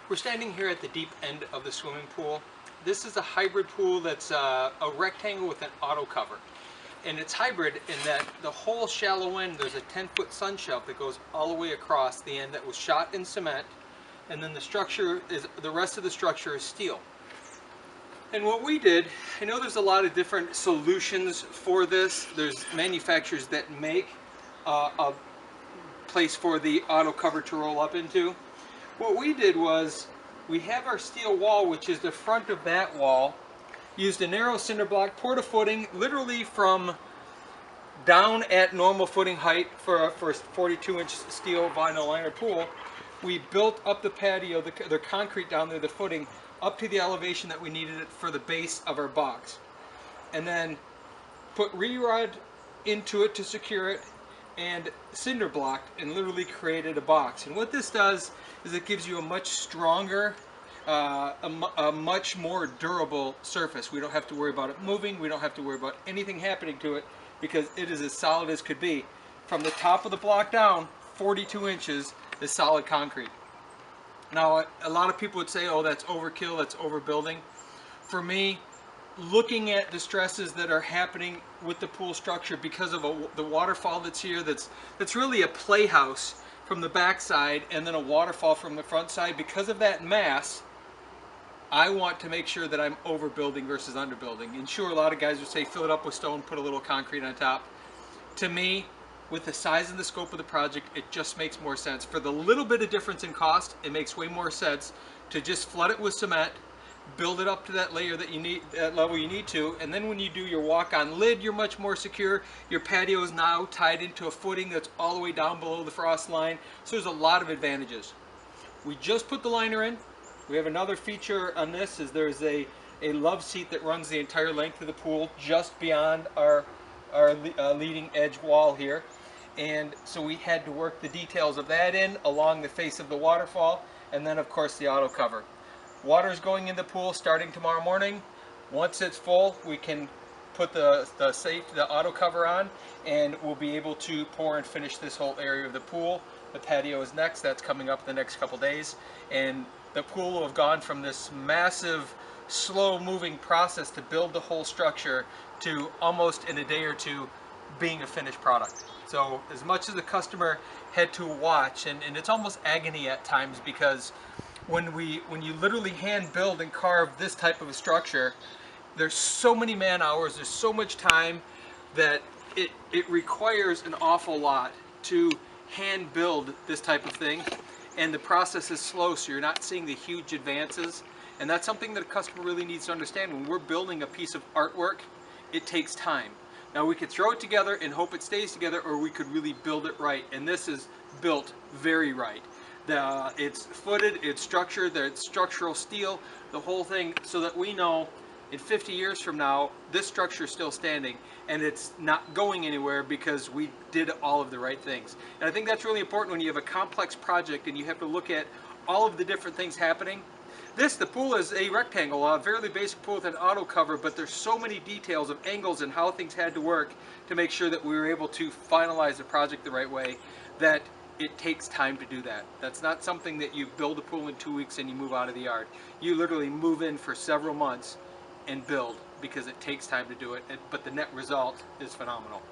We're standing here at the deep end of the swimming pool. This is a hybrid pool that's a rectangle with an auto cover. And it's hybrid in that the whole shallow end, there's a 10-foot sun shelf that goes all the way across the end that was shot in cement. And then the rest of the structure is steel. And what we did, I know there's a lot of different solutions for this. There's manufacturers that make a place for the auto cover to roll up into. What we did was, we have our steel wall, which is the front of that wall, used a narrow cinder block, poured a footing literally from down at normal footing height for a 42-inch steel vinyl liner pool. We built up the patio, the concrete down there, the footing, up to the elevation that we needed it for the base of our box. And then put re-rod into it to secure it, and cinder blocked, and literally created a box. And what this does is it gives you a much stronger, a much more durable surface. We don't have to worry about it moving. We don't have to worry about anything happening to it because it is as solid as could be. From the top of the block down, 42 inches is solid concrete. Now, a lot of people would say, oh, that's overkill, that's overbuilding. For me, looking at the stresses that are happening with the pool structure because of the waterfall that's here, that's really a playhouse from the back side and then a waterfall from the front side. Because of that mass, I want to make sure that I'm overbuilding versus underbuilding. And sure, a lot of guys would say fill it up with stone, put a little concrete on top. To me, with the size and the scope of the project, it just makes more sense. For the little bit of difference in cost, it makes way more sense to just flood it with cement, build it up to that layer that you need, that level you need to, and then when you do your walk-on lid, you're much more secure. Your patio is now tied into a footing that's all the way down below the frost line, so there's a lot of advantages. We just put the liner in. We have another feature on this, is there's a love seat that runs the entire length of the pool just beyond our leading edge wall here. And so we had to work the details of that in along the face of the waterfall, and then of course the auto cover. Water is going in the pool starting tomorrow morning. Once it's full, we can put the auto cover on, and we'll be able to pour and finish this whole area of the pool. The patio is next. That's coming up the next couple days, and the pool will have gone from this massive, slow-moving process to build the whole structure to almost in a day or two being a finished product. So as much as the customer had to watch, and it's almost agony at times, because when you literally hand build and carve this type of a structure, there's so many man hours, there's so much time that it requires an awful lot to hand build this type of thing, and the process is slow, so you're not seeing the huge advances. And that's something that a customer really needs to understand. When we're building a piece of artwork, it takes time. Now, we could throw it together and hope it stays together, or we could really build it right, and this is built very right. It's footed, it's structured, it's structural steel, the whole thing, so that we know in 50 years from now, this structure is still standing and it's not going anywhere because we did all of the right things. And I think that's really important when you have a complex project and you have to look at all of the different things happening. The pool is a rectangle, a fairly basic pool with an auto cover, but there's so many details of angles and how things had to work to make sure that we were able to finalize the project the right way, that it takes time to do that. That's not something that you build a pool in 2 weeks and you move out of the yard. You literally move in for several months and build, because it takes time to do it, but the net result is phenomenal.